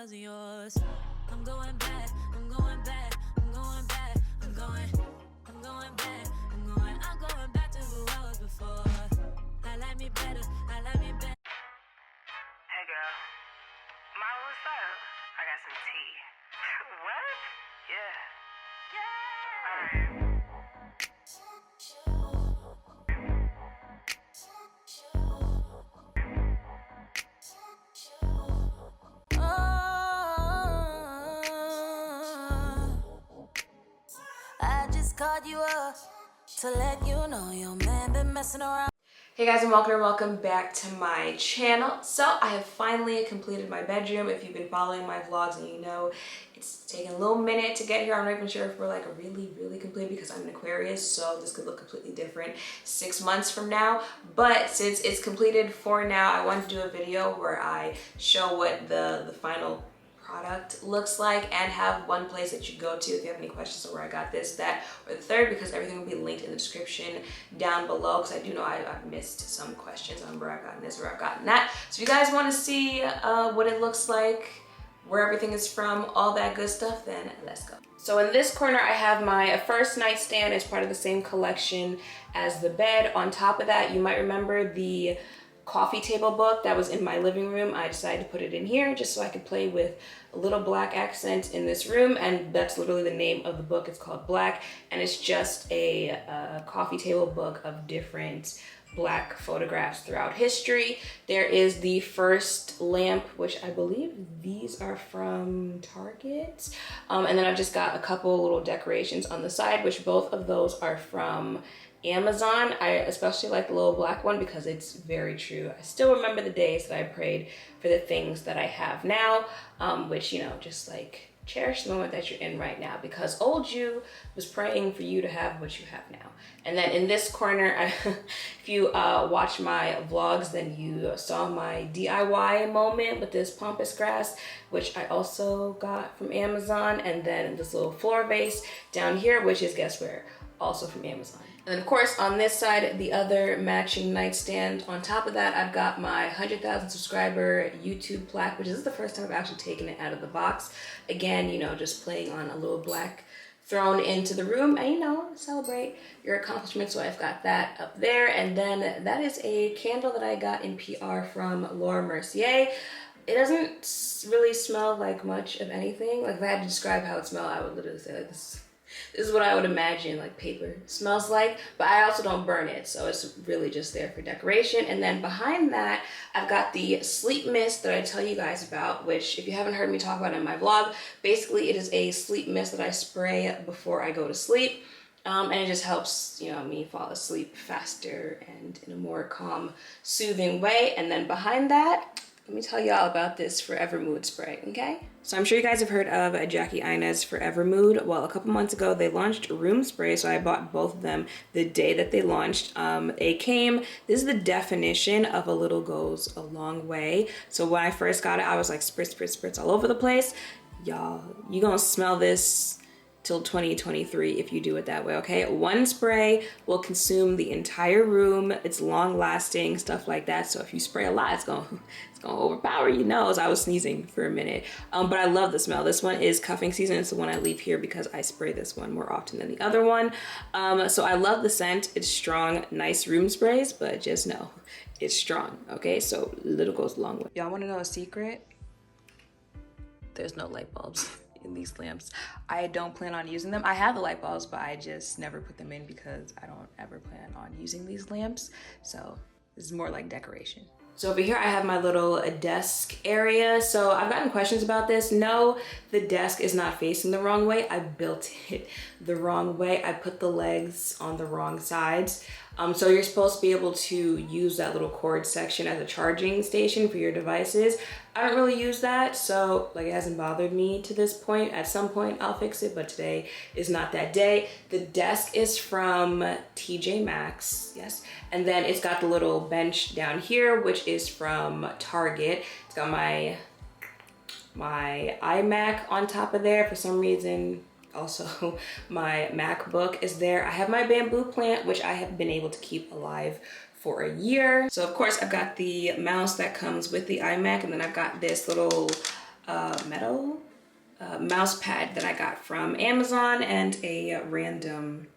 wasn't yours. I'm going back, I'm going back, I'm going back, I'm going back, I'm going back to who I was before. I like me better, I like me better. Hey girl, Mama, what's up? I got some tea. What? Yeah. Alright. I just called you up to let you know your man been messing around. Hey guys, and welcome back to my channel. So I have finally completed my bedroom. If you've been following my vlogs, and you know it's taken a little minute to get here. I'm not even sure if we're like really complete because I'm an Aquarius, so this could look completely different 6 months from now. But since it's completed for now, I wanted to do a video where I show what the final product looks like and have one place that you go to if you have any questions on where I got this, that, or the third, because everything will be linked in the description down below, because I do know I've missed some questions on where I've gotten this, where I've gotten that. So if you guys want to see what it looks like, where everything is from, all that good stuff, then let's go. So in this corner, I have my first nightstand as part of the same collection as the bed. On top of that, you might remember the coffee table book that was in my living room. I decided to put it in here just so I could play with a little black accent in this room, and that's literally the name of the book. It's called Black, and it's just a coffee table book of different black photographs throughout history. There is the first lamp, which I believe these are from Target, and then I've just got a couple little decorations on the side, which both of those are from Amazon. I especially like the little black one because it's very true. I still remember the days that I prayed for the things that I have now, which, you know, just like cherish the moment that you're in right now, because old you was praying for you to have what you have now. And then in this corner, if you watch my vlogs, then you saw my DIY moment with this pampas grass, which I also got from Amazon. And then this little floor vase down here, which is, guess where? Also from Amazon. And then of course on this side, the other matching nightstand. On top of that, I've got my 100,000 subscriber YouTube plaque, which is the first time I've actually taken it out of the box. Again, you know, just playing on a little black thrown into the room, and you know, celebrate your accomplishments. So I've got that up there. And then that is a candle that I got in PR from Laura Mercier. It doesn't really smell like much of anything. Like if I had to describe how it smelled, I would literally say like this is what I would imagine like paper smells like, but I also don't burn it, so it's really just there for decoration. And then behind that, I've got the sleep mist that I tell you guys about, which if you haven't heard me talk about in my vlog, basically it is a sleep mist that I spray before I go to sleep. And it just helps, you know, me fall asleep faster and in a more calm, soothing way. And then behind that, let me tell you all about this Forever Mood spray, okay? So I'm sure you guys have heard of Jackie Aina's Forever Mood. Well, a couple months ago, they launched room spray, so I bought both of them the day that they launched. This is the definition of a little goes a long way. So when I first got it, I was like spritz, spritz, spritz all over the place. Y'all, you gonna smell this till 2023 if you do it that way, okay? One spray will consume the entire room. It's long lasting, stuff like that. So if you spray a lot, it's gonna overpower your nose. I was sneezing for a minute, but I love the smell. This one is cuffing season. It's the one I leave here because I spray this one more often than the other one. So I love the scent. It's strong, nice room sprays, but just know it's strong, okay? So little goes a long way. Y'all wanna know a secret? There's no light bulbs in these lamps. I don't plan on using them. I have the light bulbs, but I just never put them in because I don't ever plan on using these lamps. So this is more like decoration. So over here I have my little desk area. So I've gotten questions about this. No, the desk is not facing the wrong way. I built it the wrong way. I put the legs on the wrong sides. So you're supposed to be able to use that little cord section as a charging station for your devices. I don't really use that, so like it hasn't bothered me to this point. At some point I'll fix it, but today is not that day. The desk is from TJ Maxx, yes. And then it's got the little bench down here, which is from Target. It's got my iMac on top of there for some reason. Also, my MacBook is there. I have my bamboo plant, which I have been able to keep alive for a year. So of course I've got the mouse that comes with the iMac, and then I've got this little metal mouse pad that I got from Amazon and a random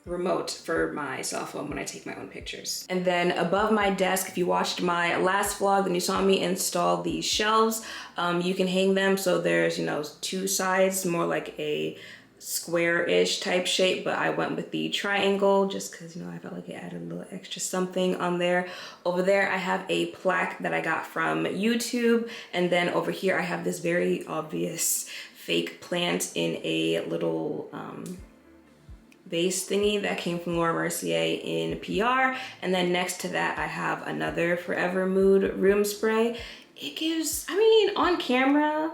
remote for my cell phone when I take my own pictures. And then above my desk, if you watched my last vlog, then you saw me install these shelves. You can hang them so there's, you know, two sides, more like a square-ish type shape, but I went with the triangle just because, you know, I felt like it added a little extra something on there. Over there, I have a plaque that I got from YouTube. And then over here, I have this very obvious fake plant in a little, vase thingy that came from Laura Mercier in PR. And then next to that, I have another Forever Mood room spray. It gives, I mean, on camera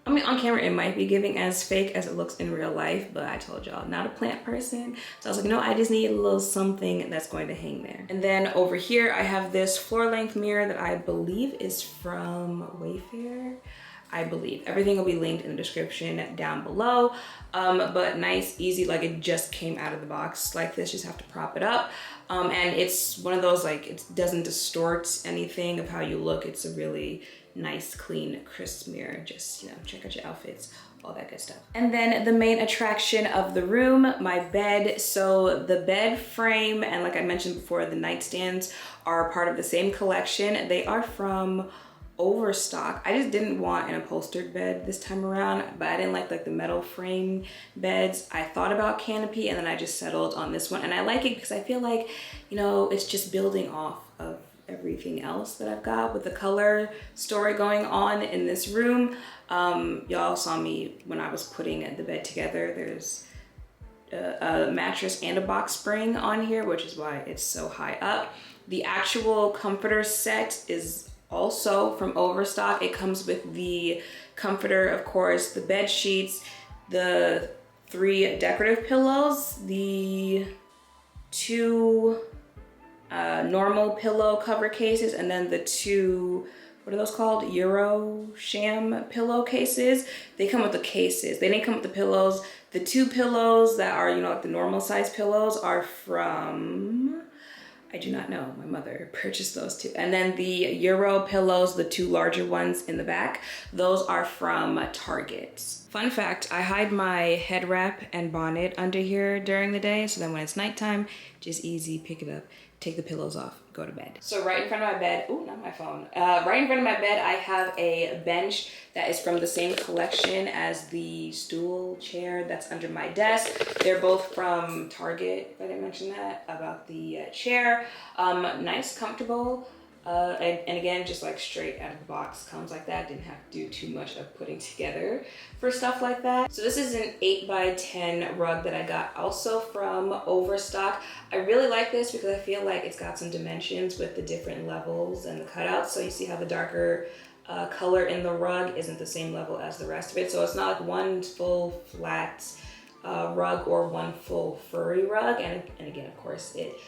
it might be giving as fake as it looks in real life, but I told y'all, not a plant person. So I was like, no, I just need a little something that's going to hang there. And then over here, I have this floor length mirror that I believe is from Wayfair. I believe. Everything will be linked in the description down below. But nice, easy, like it just came out of the box like this, just have to prop it up. And it's one of those, like, it doesn't distort anything of how you look. It's a really nice, clean, crisp mirror. Just, you know, check out your outfits, all that good stuff. And then the main attraction of the room, my bed. So the bed frame, and like I mentioned before, the nightstands are part of the same collection. They are from Overstock. I just didn't want an upholstered bed this time around, but I didn't like the metal frame beds. I thought about Canopy and then I just settled on this one, and I like it because I feel like, you know, it's just building off of everything else that I've got with the color story going on in this room. Y'all saw me when I was putting the bed together. There's a mattress and a box spring on here, which is why it's so high up. The actual comforter set is also from Overstock. It comes with the comforter, of course, the bed sheets, the 3 decorative pillows, the 2 normal pillow cover cases, and then the 2, what are those called? Euro sham pillow cases. They come with the cases. They didn't come with the pillows. The 2 pillows that are, you know, like the normal size pillows are from, I do not know. My mother purchased those 2. And then the Euro pillows, the 2 larger ones in the back, those are from Target. Fun fact, I hide my head wrap and bonnet under here during the day, so then when it's nighttime, just easy, pick it up, take the pillows off, go to bed. So right in front of my bed, oh, not my phone. Right in front of my bed, I have a bench that is from the same collection as the stool chair that's under my desk. They're both from Target, if I didn't mention that, about the chair. Nice, comfortable. And again, just like straight out of the box, comes like that. Didn't have to do too much of putting together for stuff like that. So this is an 8x10 rug that I got also from Overstock. I really like this because I feel like it's got some dimensions with the different levels and the cutouts. So you see how the darker color in the rug isn't the same level as the rest of it. So it's not like one full flat rug or one full furry rug. And again, of course, it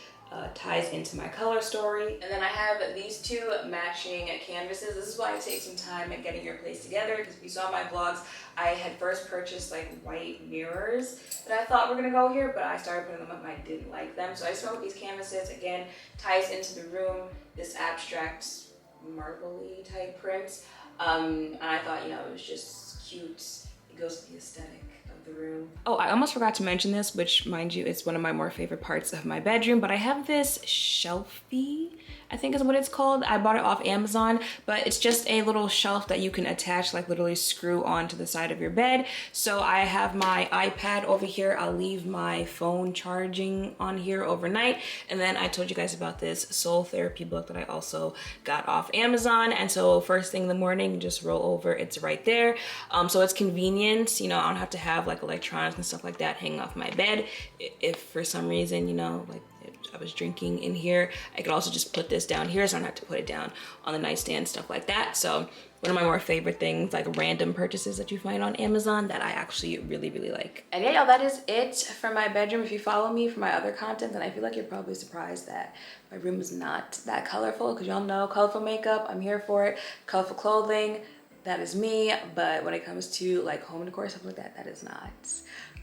ties into my color story. And then I have these 2 matching canvases. This is why it takes some time at getting your place together, because if you saw my vlogs, I had first purchased like white mirrors that I thought were gonna go here, but I started putting them up and I didn't like them. So I just went with these canvases. Again, ties into the room, this abstract marble-y type print. And I thought, you know, it was just cute. It goes with the aesthetic of the room. Oh, I almost forgot to mention this, which, mind you, it's one of my more favorite parts of my bedroom, but I have this shelfie, I think is what it's called. I bought it off Amazon, but it's just a little shelf that you can attach, like literally screw onto the side of your bed. So I have my iPad over here. I'll leave my phone charging on here overnight. And then I told you guys about this soul therapy book that I also got off Amazon. And so first thing in the morning, just roll over, it's right there. So it's convenient, you know, I don't have to have like electronics and stuff like that hanging off my bed. If for some reason, you know, like I was drinking in here, I could also just put this down here so I don't have to put it down on the nightstand, stuff like that. So one of my more favorite things, like random purchases that you find on Amazon that I actually really, really like. And yeah, y'all, that is it for my bedroom. If you follow me for my other content, then I feel like you're probably surprised that my room is not that colorful, because y'all know colorful makeup, I'm here for it. Colorful clothing, that is me. But when it comes to like home decor, stuff like that, that is not.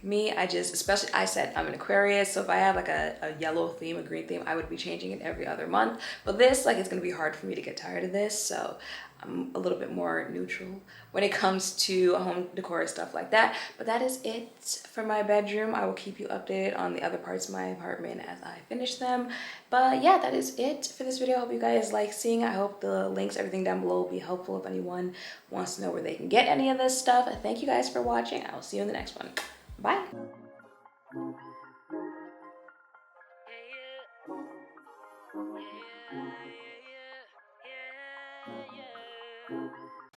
Me, I just, especially, I said I'm an Aquarius, so if I have like a yellow theme, a green theme, I would be changing it every other month. But this, like, it's gonna be hard for me to get tired of this, so I'm a little bit more neutral when it comes to home decor stuff like that. But that is it for my bedroom. I will keep you updated on the other parts of my apartment as I finish them. But yeah, that is it for this video. I hope you guys like seeing it. I hope the links, everything down below will be helpful if anyone wants to know where they can get any of this stuff. Thank you guys for watching. I will see you in the next one. Bye.